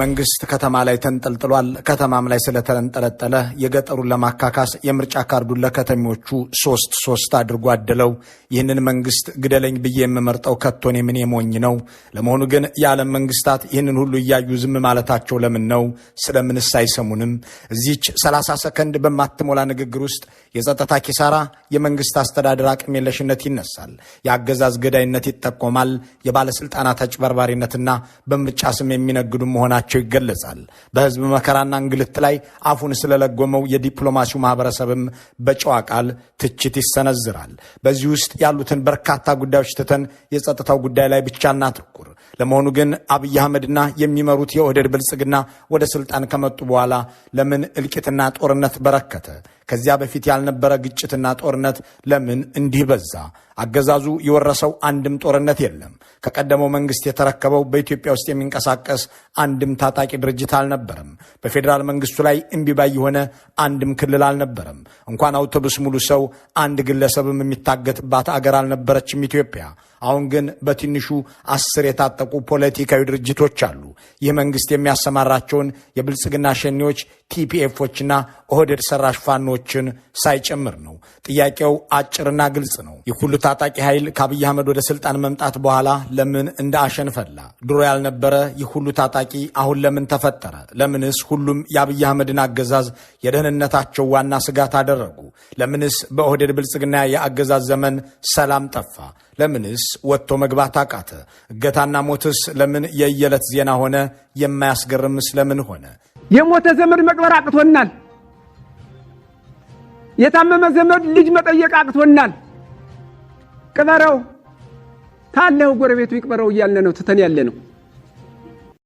መንግስት ከተማ ላይ ተንጠልጥሏል። ከተማም ላይ ስለተንጠለጠለ የገጠሩን ለማካካስ የምርጫ ካርዱን ለከተሞቹ 3 አድርጎ አደለው። ይህንን መንግስት ግደለኝ ብዬ የምመርጠው ከቶኔ ምን የሞኝ ነው? ለመሆኑ ግን የዓለም መንግስታት ይህንን ሁሉ እያዩ ዝም ማለታቸው ለምን ነው? ስለምንስ አይሰሙንም? እዚች 30 ሰከንድ በማትሞላ ንግግር ውስጥ የጸጥታ ኪሳራ፣ የመንግስት አስተዳደር አቅም የለሽነት ይነሳል። የአገዛዝ ገዳይነት ይጠቆማል። የባለስልጣናት አጭበርባሪነትና በምርጫ ስም የሚነግዱ መሆናቸው ይገለጻል። በህዝብ መከራና እንግልት ላይ አፉን ስለለጎመው የዲፕሎማሲው ማህበረሰብም በጨዋ ቃል ትችት ይሰነዝራል። በዚህ ውስጥ ያሉትን በርካታ ጉዳዮች ትተን የጸጥታው ጉዳይ ላይ ብቻ እናተኩር። ለመሆኑ ግን አብይ አህመድና የሚመሩት የኦህዴድ ብልጽግና ወደ ስልጣን ከመጡ በኋላ ለምን እልቂትና ጦርነት በረከተ? ከዚያ በፊት ያልነበረ ግጭትና ጦርነት ለምን እንዲህ በዛ? አገዛዙ የወረሰው አንድም ጦርነት የለም። ከቀደመው መንግስት የተረከበው በኢትዮጵያ ውስጥ የሚንቀሳቀስ አንድም ታጣቂ ድርጅት አልነበረም። በፌዴራል መንግስቱ ላይ እምቢባይ የሆነ አንድም ክልል አልነበረም። እንኳን አውቶቡስ ሙሉ ሰው አንድ ግለሰብም የሚታገትባት አገር አልነበረችም ኢትዮጵያ። አሁን ግን በትንሹ 10 የታጠቁ ፖለቲካዊ ድርጅቶች አሉ። ይህ መንግስት የሚያሰማራቸውን የብልጽግና ሸኔዎች፣ ቲፒኤፎችና ኦህዴድ ሰራሽ ፋኖችን ሳይጨምር ነው። ጥያቄው አጭርና ግልጽ ነው። ይህ ሁሉ ታጣቂ ኃይል ከአብይ አህመድ ወደ ስልጣን መምጣት በኋላ ለምን እንደ አሸን ፈላ? ድሮ ያልነበረ ይህ ሁሉ ታጣቂ አሁን ለምን ተፈጠረ? ለምንስ ሁሉም የአብይ አህመድን አገዛዝ የደህንነታቸው ዋና ስጋት አደረጉ? ለምንስ በኦህዴድ ብልጽግና የአገዛዝ ዘመን ሰላም ጠፋ? ለምንስ ወጥቶ መግባት አቃተ? እገታና ሞትስ ለምን የየዕለት ዜና ሆነ? የማያስገርምስ ለምን ሆነ? የሞተ ዘመድ መቅበር አቅቶናል። የታመመ ዘመድ ልጅ መጠየቅ አቅቶናል። ቅበረው ታለው ጎረቤቱ ይቅበረው እያልን ነው ትተን ያለ ነው።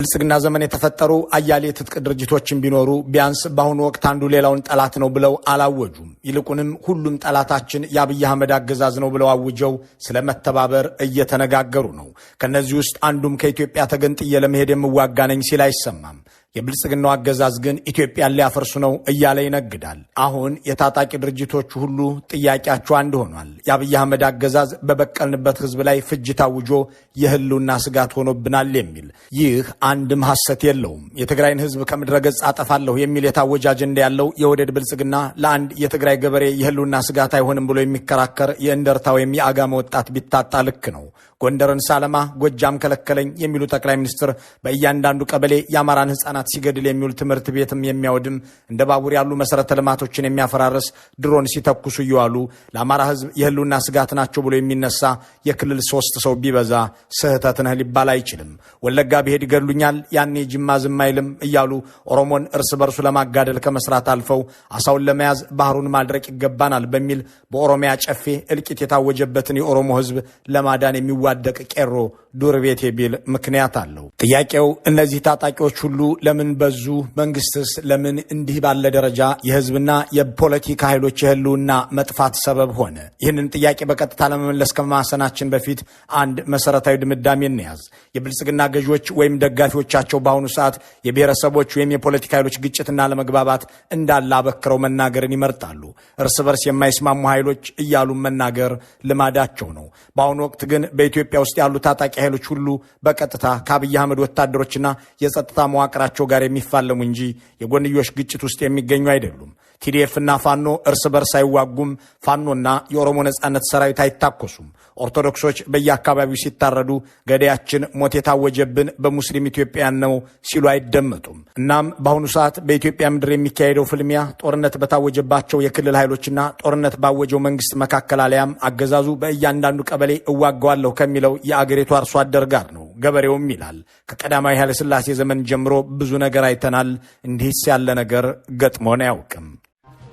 ብልጽግና ዘመን የተፈጠሩ አያሌ ትጥቅ ድርጅቶችን ቢኖሩ ቢያንስ በአሁኑ ወቅት አንዱ ሌላውን ጠላት ነው ብለው አላወጁም። ይልቁንም ሁሉም ጠላታችን የአብይ አህመድ አገዛዝ ነው ብለው አውጀው ስለመተባበር እየተነጋገሩ ነው። ከነዚህ ውስጥ አንዱም ከኢትዮጵያ ተገንጥዬ ለመሄድ የምዋጋ ነኝ ሲል አይሰማም። የብልጽግናው አገዛዝ ግን ኢትዮጵያን ሊያፈርሱ ነው እያለ ይነግዳል። አሁን የታጣቂ ድርጅቶቹ ሁሉ ጥያቄያቸው አንድ ሆኗል። የአብይ አህመድ አገዛዝ በበቀልንበት ህዝብ ላይ ፍጅት አውጆ የህልውና ስጋት ሆኖብናል የሚል። ይህ አንድም ሐሰት የለውም። የትግራይን ህዝብ ከምድረ ገጽ አጠፋለሁ የሚል የታወጀ አጀንዳ ያለው የኦህዴድ ብልጽግና ለአንድ የትግራይ ገበሬ የህልውና ስጋት አይሆንም ብሎ የሚከራከር የእንደርታ ወይም የአጋመ ወጣት ቢታጣ ልክ ነው። ጎንደርን ሳለማ ጎጃም ከለከለኝ የሚሉ ጠቅላይ ሚኒስትር በእያንዳንዱ ቀበሌ የአማራን ህፃናት ሲገድል የሚውል ትምህርት ቤትም የሚያወድም እንደ ባቡር ያሉ መሰረተ ልማቶችን የሚያፈራርስ ድሮን ሲተኩሱ እየዋሉ ለአማራ ህዝብ የህልውና ስጋት ናቸው ብሎ የሚነሳ የክልል 3 ሰው ቢበዛ ስህተት ነህ ሊባል አይችልም። ወለጋ ብሄድ ይገድሉኛል፣ ያኔ ጅማ ዝም አይልም እያሉ ኦሮሞን እርስ በርሱ ለማጋደል ከመስራት አልፈው አሳውን ለመያዝ ባህሩን ማድረቅ ይገባናል በሚል በኦሮሚያ ጨፌ እልቂት የታወጀበትን የኦሮሞ ህዝብ ለማዳን የሚዋደቅ ቄሮ ዱር ቤቴ ቢል ምክንያት አለው። ጥያቄው እነዚህ ታጣቂዎች ሁሉ ለምን በዙ? መንግስትስ ለምን እንዲህ ባለ ደረጃ የህዝብና የፖለቲካ ኃይሎች የህልውና መጥፋት ሰበብ ሆነ? ይህንን ጥያቄ በቀጥታ ለመመለስ ከማሰናችን በፊት አንድ መሰረታዊ ድምዳሜ እንያዝ። የብልጽግና ገዢዎች ወይም ደጋፊዎቻቸው በአሁኑ ሰዓት የብሔረሰቦች ወይም የፖለቲካ ኃይሎች ግጭትና ለመግባባት እንዳለ አበክረው መናገርን ይመርጣሉ። እርስ በርስ የማይስማሙ ኃይሎች እያሉ መናገር ልማዳቸው ነው። በአሁኑ ወቅት ግን በኢትዮጵያ ውስጥ ያሉ ታጣቂ ኃይሎች ሁሉ በቀጥታ ከአብይ አህመድ ወታደሮችና የጸጥታ መዋቅራቸው ጋር የሚፋለሙ እንጂ የጎንዮሽ ግጭት ውስጥ የሚገኙ አይደሉም። ቲዲኤፍና ፋኖ እርስ በርስ አይዋጉም። ፋኖና የኦሮሞ ነጻነት ሰራዊት አይታኮሱም። ኦርቶዶክሶች በየአካባቢው ሲታረዱ ገዳያችን ሞት የታወጀብን በሙስሊም ኢትዮጵያን ነው ሲሉ አይደመጡም። እናም በአሁኑ ሰዓት በኢትዮጵያ ምድር የሚካሄደው ፍልሚያ ጦርነት በታወጀባቸው የክልል ኃይሎችና ጦርነት ባወጀው መንግስት መካከል አሊያም አገዛዙ በእያንዳንዱ ቀበሌ እዋጋዋለሁ ከሚለው የአገሪቱ አርሶ አደር ጋር ነው። ገበሬውም ይላል ከቀዳማዊ ኃይለ ሥላሴ ዘመን ጀምሮ ብዙ ነገር አይተናል፣ እንዲህስ ያለ ነገር ገጥሞን አያውቅም።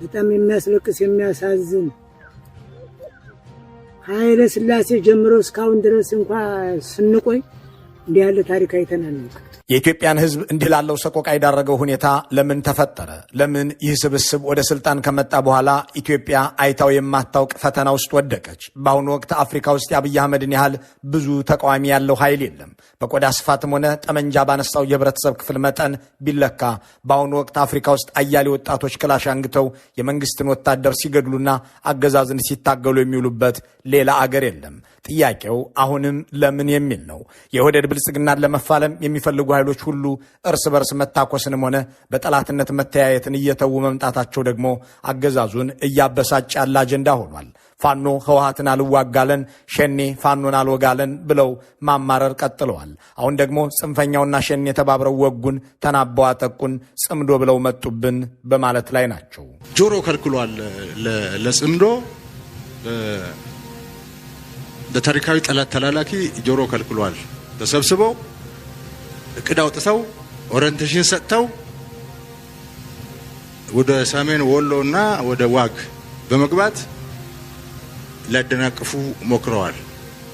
በጣም የሚያስለቅስ የሚያሳዝን ኃይለ ሥላሴ ጀምሮ እስካሁን ድረስ እንኳን ስንቆይ እንዲህ ያለ ታሪክ አይተናል። የኢትዮጵያን ህዝብ እንዲህ ላለው ሰቆቃ የዳረገው ሁኔታ ለምን ተፈጠረ? ለምን ይህ ስብስብ ወደ ስልጣን ከመጣ በኋላ ኢትዮጵያ አይታው የማታውቅ ፈተና ውስጥ ወደቀች? በአሁኑ ወቅት አፍሪካ ውስጥ የአብይ አህመድን ያህል ብዙ ተቃዋሚ ያለው ኃይል የለም። በቆዳ ስፋትም ሆነ ጠመንጃ ባነሳው የህብረተሰብ ክፍል መጠን ቢለካ በአሁኑ ወቅት አፍሪካ ውስጥ አያሌ ወጣቶች ክላሽ አንግተው የመንግስትን ወታደር ሲገድሉና አገዛዝን ሲታገሉ የሚውሉበት ሌላ አገር የለም። ጥያቄው አሁንም ለምን የሚል ነው። የኦህዴድ ብልጽግናን ለመፋለም የሚፈልጉ ኃይሎች ሁሉ እርስ በርስ መታኮስንም ሆነ በጠላትነት መተያየትን እየተዉ መምጣታቸው ደግሞ አገዛዙን እያበሳጭ ያለ አጀንዳ ሆኗል። ፋኖ ህወሓትን አልዋጋለን፣ ሸኔ ፋኖን አልወጋለን ብለው ማማረር ቀጥለዋል። አሁን ደግሞ ጽንፈኛውና ሸኔ ተባብረው ወጉን፣ ተናበው አጠቁን፣ ጽምዶ ብለው መጡብን በማለት ላይ ናቸው። ጆሮ ከልክሏል። ለጽምዶ ለታሪካዊ ጠላት ተላላኪ ጆሮ ከልክሏል። ተሰብስበው እቅድ አውጥተው ኦሪንቴሽን ሰጥተው ወደ ሰሜን ወሎና ወደ ዋግ በመግባት ሊያደናቅፉ ሞክረዋል።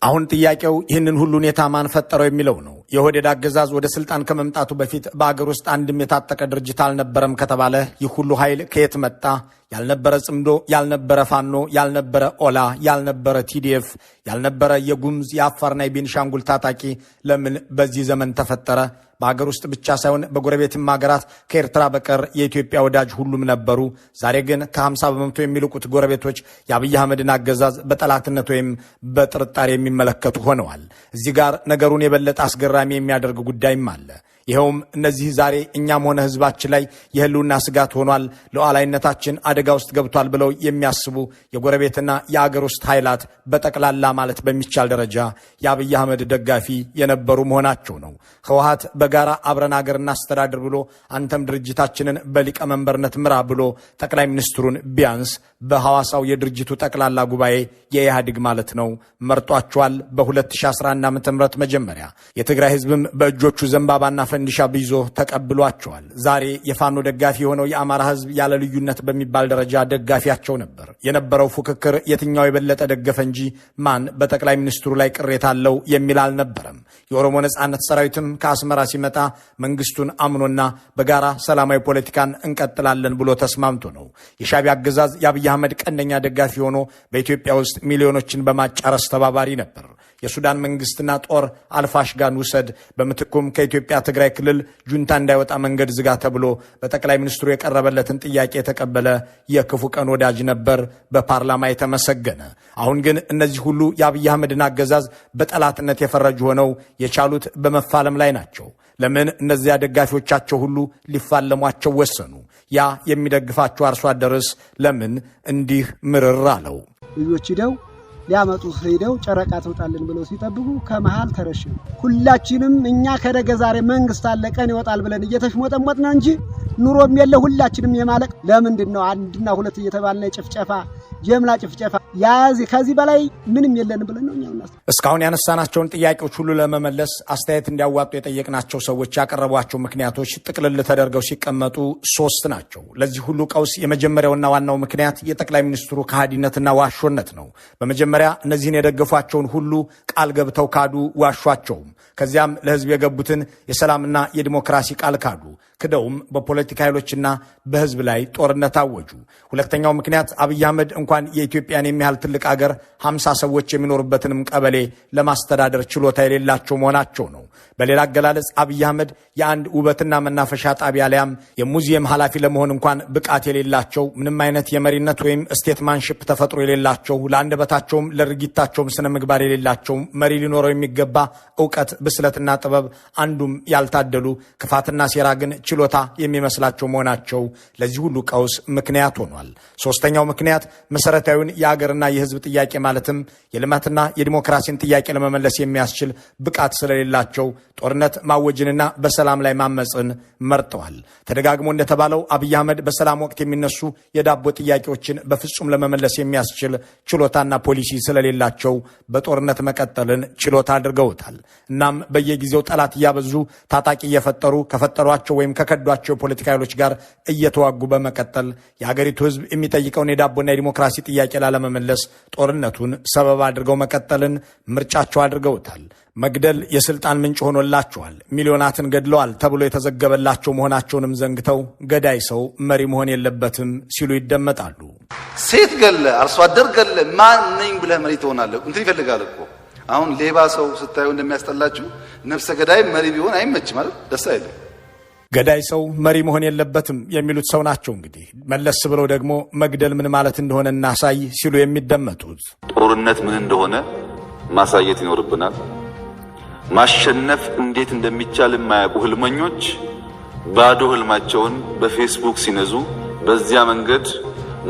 አሁን ጥያቄው ይህንን ሁሉ ሁኔታ ማን ፈጠረው የሚለው ነው። የኦህዴድ አገዛዝ ወደ ስልጣን ከመምጣቱ በፊት በአገር ውስጥ አንድም የታጠቀ ድርጅት አልነበረም ከተባለ ይህ ሁሉ ኃይል ከየት መጣ? ያልነበረ ጽምዶ፣ ያልነበረ ፋኖ፣ ያልነበረ ኦላ፣ ያልነበረ ቲዲኤፍ፣ ያልነበረ የጉምዝ የአፋርና የቤንሻንጉል ታጣቂ ለምን በዚህ ዘመን ተፈጠረ? በሀገር ውስጥ ብቻ ሳይሆን በጎረቤትም ሀገራት ከኤርትራ በቀር የኢትዮጵያ ወዳጅ ሁሉም ነበሩ። ዛሬ ግን ከ50 በመቶ የሚልቁት ጎረቤቶች የአብይ አህመድን አገዛዝ በጠላትነት ወይም በጥርጣሬ የሚመለከቱ ሆነዋል። እዚህ ጋር ነገሩን የበለጠ አስገራሚ የሚያደርግ ጉዳይም አለ። ይኸውም እነዚህ ዛሬ እኛም ሆነ ህዝባችን ላይ የህልውና ስጋት ሆኗል፣ ሉዓላዊነታችን አደጋ ውስጥ ገብቷል ብለው የሚያስቡ የጎረቤትና የአገር ውስጥ ኃይላት በጠቅላላ ማለት በሚቻል ደረጃ የአብይ አህመድ ደጋፊ የነበሩ መሆናቸው ነው። ህወሓት በጋራ አብረን አገር እናስተዳድር ብሎ አንተም ድርጅታችንን በሊቀመንበርነት ምራ ብሎ ጠቅላይ ሚኒስትሩን ቢያንስ በሐዋሳው የድርጅቱ ጠቅላላ ጉባኤ የኢህአዴግ ማለት ነው መርጧቸዋል። በ2011 ዓ.ም መጀመሪያ የትግራይ ህዝብም በእጆቹ ዘንባባና ፈንዲሻ ቢዞ ተቀብሏቸዋል። ዛሬ የፋኖ ደጋፊ የሆነው የአማራ ህዝብ ያለ ልዩነት በሚባል ደረጃ ደጋፊያቸው ነበር። የነበረው ፉክክር የትኛው የበለጠ ደገፈ እንጂ ማን በጠቅላይ ሚኒስትሩ ላይ ቅሬታ አለው የሚል አልነበረም። የኦሮሞ ነጻነት ሰራዊትም ከአስመራ ሲመጣ መንግስቱን አምኖና በጋራ ሰላማዊ ፖለቲካን እንቀጥላለን ብሎ ተስማምቶ ነው። የሻዕቢያ አገዛዝ የአብይ አህመድ ቀንደኛ ደጋፊ ሆኖ በኢትዮጵያ ውስጥ ሚሊዮኖችን በማጫረስ ተባባሪ ነበር። የሱዳን መንግስትና ጦር አልፋሽጋን ውሰድ፣ በምትኩም ከኢትዮጵያ ትግራይ ክልል ጁንታ እንዳይወጣ መንገድ ዝጋ ተብሎ በጠቅላይ ሚኒስትሩ የቀረበለትን ጥያቄ የተቀበለ የክፉ ቀን ወዳጅ ነበር፣ በፓርላማ የተመሰገነ። አሁን ግን እነዚህ ሁሉ የአብይ አህመድን አገዛዝ በጠላትነት የፈረጁ ሆነው የቻሉት በመፋለም ላይ ናቸው። ለምን እነዚያ ደጋፊዎቻቸው ሁሉ ሊፋለሟቸው ወሰኑ? ያ የሚደግፋቸው አርሶ አደርስ ለምን እንዲህ ምርር አለው? ልጆች ሂደው ሊያመጡ ሄደው ጨረቃ ትወጣልን ብለው ሲጠብቁ ከመሃል ተረሽኑ። ሁላችንም እኛ ከነገ ዛሬ መንግስት አለ ቀን ይወጣል ብለን እየተሽሞጠሞጥን እንጂ ኑሮም የለ ሁላችንም የማለቅ ለምንድን ነው አንድና ሁለት እየተባልነ ጭፍጨፋ ጀምላ ጭፍጨፋ ያዚ ከዚህ በላይ ምንም የለን ብለን ነው እኛው። እስካሁን ያነሳናቸውን ጥያቄዎች ሁሉ ለመመለስ አስተያየት እንዲያዋጡ የጠየቅናቸው ሰዎች ያቀረቧቸው ምክንያቶች ጥቅልል ተደርገው ሲቀመጡ 3 ናቸው። ለዚህ ሁሉ ቀውስ የመጀመሪያውና ዋናው ምክንያት የጠቅላይ ሚኒስትሩ ከሃዲነትና ዋሾነት ነው። በመጀመሪያ እነዚህን የደገፏቸውን ሁሉ ቃል ገብተው ካዱ፣ ዋሿቸውም። ከዚያም ለህዝብ የገቡትን የሰላምና የዲሞክራሲ ቃል ካዱ። ክደውም በፖለቲካ ኃይሎችና በህዝብ ላይ ጦርነት አወጁ። ሁለተኛው ምክንያት አብይ አህመድ እንኳን የኢትዮጵያን የሚያህል ትልቅ አገር 50 ሰዎች የሚኖሩበትንም ቀበሌ ለማስተዳደር ችሎታ የሌላቸው መሆናቸው ነው። በሌላ አገላለጽ አብይ አህመድ የአንድ ውበትና መናፈሻ ጣቢያ ላይም የሙዚየም ኃላፊ ለመሆን እንኳን ብቃት የሌላቸው፣ ምንም አይነት የመሪነት ወይም ስቴትማንሺፕ ተፈጥሮ የሌላቸው፣ ለአንደበታቸውም ለድርጊታቸውም ስነ ምግባር የሌላቸው፣ መሪ ሊኖረው የሚገባ እውቀት፣ ብስለትና ጥበብ አንዱም ያልታደሉ፣ ክፋትና ሴራ ግን ችሎታ የሚመስላቸው መሆናቸው ለዚህ ሁሉ ቀውስ ምክንያት ሆኗል። ሶስተኛው ምክንያት መሰረታዊውን የአገርና የህዝብ ጥያቄ ማለትም የልማትና የዲሞክራሲን ጥያቄ ለመመለስ የሚያስችል ብቃት ስለሌላቸው ጦርነት ማወጅንና በሰላም ላይ ማመፅን መርጠዋል። ተደጋግሞ እንደተባለው አብይ አህመድ በሰላም ወቅት የሚነሱ የዳቦ ጥያቄዎችን በፍጹም ለመመለስ የሚያስችል ችሎታና ፖሊሲ ስለሌላቸው በጦርነት መቀጠልን ችሎታ አድርገውታል። እናም በየጊዜው ጠላት እያበዙ ታጣቂ እየፈጠሩ ከፈጠሯቸው ወይም ከከዷቸው የፖለቲካ ኃይሎች ጋር እየተዋጉ በመቀጠል የሀገሪቱ ህዝብ የሚጠይቀውን የዳቦና የዲሞክራሲ ጥያቄ ላለመመለስ ጦርነቱን ሰበብ አድርገው መቀጠልን ምርጫቸው አድርገውታል። መግደል የስልጣን ምንጭ ሆኖላቸዋል። ሚሊዮናትን ገድለዋል ተብሎ የተዘገበላቸው መሆናቸውንም ዘንግተው ገዳይ ሰው መሪ መሆን የለበትም ሲሉ ይደመጣሉ። ሴት ገለ፣ አርሶ አደር ገለ፣ ማን ነኝ ብለህ መሪ ትሆናለህ? እንትን ይፈልጋል እኮ። አሁን ሌባ ሰው ስታዩ እንደሚያስጠላችሁ ነፍሰ ገዳይ መሪ ቢሆን አይመችም ማለት ደስ አይልም። ገዳይ ሰው መሪ መሆን የለበትም የሚሉት ሰው ናቸው። እንግዲህ መለስ ብለው ደግሞ መግደል ምን ማለት እንደሆነ እናሳይ ሲሉ የሚደመጡት ጦርነት ምን እንደሆነ ማሳየት ይኖርብናል። ማሸነፍ እንዴት እንደሚቻል የማያውቁ ህልመኞች ባዶ ህልማቸውን በፌስቡክ ሲነዙ በዚያ መንገድ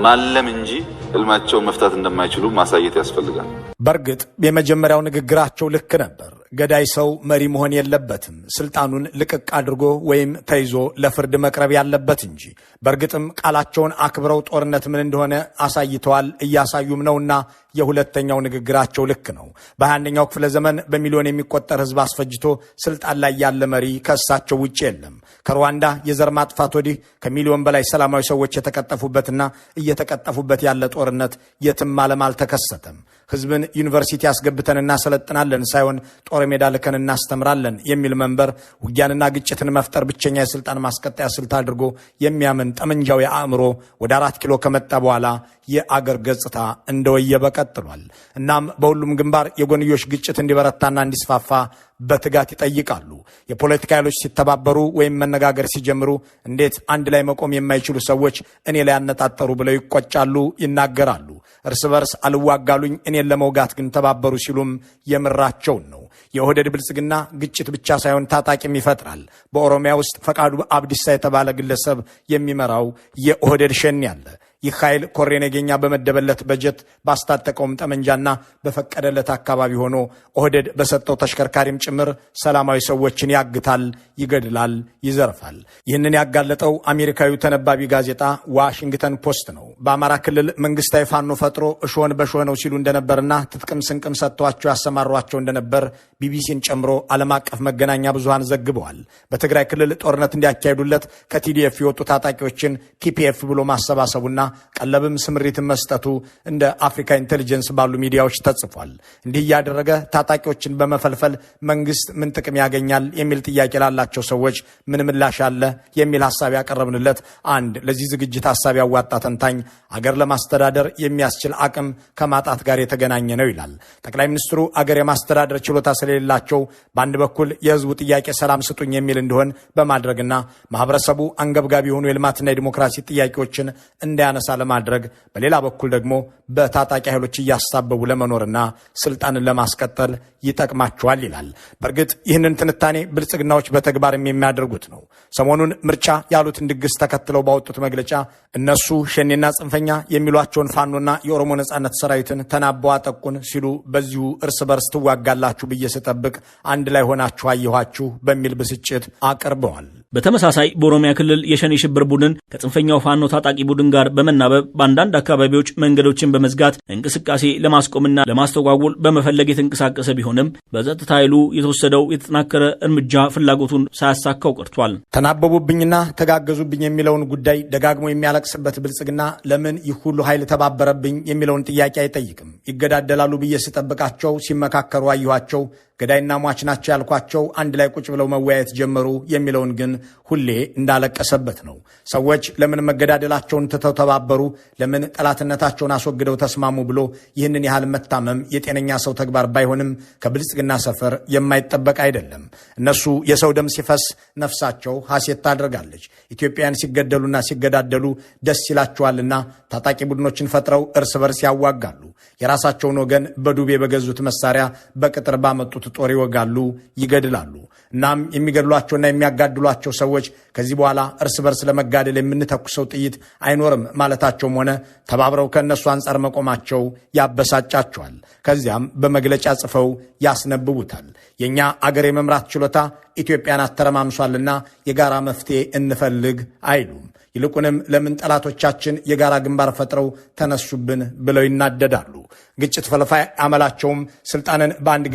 ማለም እንጂ ህልማቸውን መፍታት እንደማይችሉ ማሳየት ያስፈልጋል። በእርግጥ የመጀመሪያው ንግግራቸው ልክ ነበር። ገዳይ ሰው መሪ መሆን የለበትም፣ ስልጣኑን ልቅቅ አድርጎ ወይም ተይዞ ለፍርድ መቅረብ ያለበት እንጂ። በእርግጥም ቃላቸውን አክብረው ጦርነት ምን እንደሆነ አሳይተዋል፣ እያሳዩም ነውና የሁለተኛው ንግግራቸው ልክ ነው። በ21ኛው ክፍለ ዘመን በሚሊዮን የሚቆጠር ህዝብ አስፈጅቶ ስልጣን ላይ ያለ መሪ ከእሳቸው ውጭ የለም። ከሩዋንዳ የዘር ማጥፋት ወዲህ ከሚሊዮን በላይ ሰላማዊ ሰዎች የተቀጠፉበትና እየተቀጠፉበት ያለ ጦርነት የትም ዓለም አልተከሰተም። ህዝብን ዩኒቨርሲቲ ያስገብተን እናሰለጥናለን ሳይሆን ጦር ሜዳ ልከን እናስተምራለን የሚል መንበር ውጊያንና ግጭትን መፍጠር ብቸኛ የስልጣን ማስቀጠያ ስልት አድርጎ የሚያምን ጠመንጃው የአእምሮ ወደ 4 ኪሎ ከመጣ በኋላ የአገር ገጽታ እንደወየበ ቀጥሏል። እናም በሁሉም ግንባር የጎንዮሽ ግጭት እንዲበረታና እንዲስፋፋ በትጋት ይጠይቃሉ። የፖለቲካ ኃይሎች ሲተባበሩ ወይም መነጋገር ሲጀምሩ እንዴት አንድ ላይ መቆም የማይችሉ ሰዎች እኔ ላይ ያነጣጠሩ ብለው ይቆጫሉ፣ ይናገራሉ። እርስ በርስ አልዋጋሉኝ እኔን ለመውጋት ግን ተባበሩ ሲሉም የምራቸውን ነው። የኦህዴድ ብልጽግና ግጭት ብቻ ሳይሆን ታጣቂም ይፈጥራል። በኦሮሚያ ውስጥ ፈቃዱ አብዲሳ የተባለ ግለሰብ የሚመራው የኦህዴድ ሸኔ አለ። ይህ ኃይል ኮሬ ነገኛ በመደበለት በጀት ባስታጠቀውም ጠመንጃና በፈቀደለት አካባቢ ሆኖ ኦህዴድ በሰጠው ተሽከርካሪም ጭምር ሰላማዊ ሰዎችን ያግታል፣ ይገድላል፣ ይዘርፋል። ይህንን ያጋለጠው አሜሪካዊው ተነባቢ ጋዜጣ ዋሽንግተን ፖስት ነው። በአማራ ክልል መንግስታዊ ፋኖ ፈጥሮ እሾህን በሾህ ነው ሲሉ እንደነበርና ትጥቅም ስንቅም ሰጥቷቸው ያሰማሯቸው እንደነበር ቢቢሲን ጨምሮ ዓለም አቀፍ መገናኛ ብዙሃን ዘግበዋል። በትግራይ ክልል ጦርነት እንዲያካሄዱለት ከቲዲኤፍ የወጡ ታጣቂዎችን ቲፒኤፍ ብሎ ማሰባሰቡና ቀለብም ስምሪትን መስጠቱ እንደ አፍሪካ ኢንቴሊጀንስ ባሉ ሚዲያዎች ተጽፏል። እንዲህ እያደረገ ታጣቂዎችን በመፈልፈል መንግስት ምን ጥቅም ያገኛል የሚል ጥያቄ ላላቸው ሰዎች ምን ምላሽ አለ የሚል ሐሳብ ያቀረብንለት አንድ ለዚህ ዝግጅት ሐሳብ ያዋጣ ተንታኝ አገር ለማስተዳደር የሚያስችል አቅም ከማጣት ጋር የተገናኘ ነው ይላል። ጠቅላይ ሚኒስትሩ አገር የማስተዳደር ችሎታ ስለሌላቸው በአንድ በኩል የህዝቡ ጥያቄ ሰላም ስጡኝ የሚል እንደሆን በማድረግና ማህበረሰቡ አንገብጋቢ የሆኑ የልማትና የዲሞክራሲ ጥያቄዎችን እንዳያነሳ ለማድረግ በሌላ በኩል ደግሞ በታጣቂ ኃይሎች እያሳበቡ ለመኖርና ስልጣንን ለማስቀጠል ይጠቅማቸዋል ይላል። በእርግጥ ይህንን ትንታኔ ብልጽግናዎች በተግባርም የሚያደርጉት ነው። ሰሞኑን ምርጫ ያሉትን ድግስ ተከትለው ባወጡት መግለጫ እነሱ ሸኔና ጽንፈኛ የሚሏቸውን ፋኖና የኦሮሞ ነጻነት ሰራዊትን ተናበው አጠቁን ሲሉ በዚሁ እርስ በርስ ትዋጋላችሁ ብዬ ስጠብቅ አንድ ላይ ሆናችሁ አየኋችሁ በሚል ብስጭት አቅርበዋል። በተመሳሳይ በኦሮሚያ ክልል የሸኔ ሽብር ቡድን ከጽንፈኛው ፋኖ ታጣቂ ቡድን ጋር በመናበብ በአንዳንድ አካባቢዎች መንገዶችን በመዝጋት እንቅስቃሴ ለማስቆምና ለማስተጓጎል በመፈለግ የተንቀሳቀሰ ቢሆንም በጸጥታ ኃይሉ የተወሰደው የተጠናከረ እርምጃ ፍላጎቱን ሳያሳካው ቀርቷል። ተናበቡብኝና ተጋገዙብኝ የሚለውን ጉዳይ ደጋግሞ የሚያለቅስበት ብልጽግና ለምን ይህ ሁሉ ኃይል ተባበረብኝ የሚለውን ጥያቄ አይጠይቅም። ይገዳደላሉ ብዬ ስጠብቃቸው ሲመካከሩ አየኋቸው፣ ገዳይና ሟች ናቸው ያልኳቸው አንድ ላይ ቁጭ ብለው መወያየት ጀመሩ የሚለውን ግን ሁሌ እንዳለቀሰበት ነው። ሰዎች ለምን መገዳደላቸውን ትተው ተባበሩ፣ ለምን ጠላትነታቸውን አስወግደው ተስማሙ ብሎ ይህንን ያህል መታመም የጤነኛ ሰው ተግባር ባይሆንም ከብልጽግና ሰፈር የማይጠበቅ አይደለም። እነሱ የሰው ደም ሲፈስ ነፍሳቸው ሐሴት ታደርጋለች። ኢትዮጵያውያን ሲገደሉና ሲገዳደሉ ደስ ይላቸዋልና ታጣቂ ቡድኖችን ፈጥረው እርስ በርስ ያዋጋሉ። የራሳቸውን ወገን በዱቤ በገዙት መሳሪያ በቅጥር ባመጡት ጦር ይወጋሉ፣ ይገድላሉ። እናም የሚገድሏቸውና የሚያጋድሏቸው ሰዎች ከዚህ በኋላ እርስ በርስ ለመጋደል የምንተኩሰው ጥይት አይኖርም ማለታቸውም ሆነ ተባብረው ከእነሱ አንጻር መቆማቸው ያበሳጫቸዋል። ከዚያም በመግለጫ ጽፈው ያስነብቡታል። የእኛ አገር የመምራት ችሎታ ኢትዮጵያን አተረማምሷልና የጋራ መፍትሄ እንፈልግ አይሉም። ይልቁንም ለምን ጠላቶቻችን የጋራ ግንባር ፈጥረው ተነሱብን ብለው ይናደዳሉ። ግጭት ፈልፋይ አመላቸውም ስልጣንን በአንድ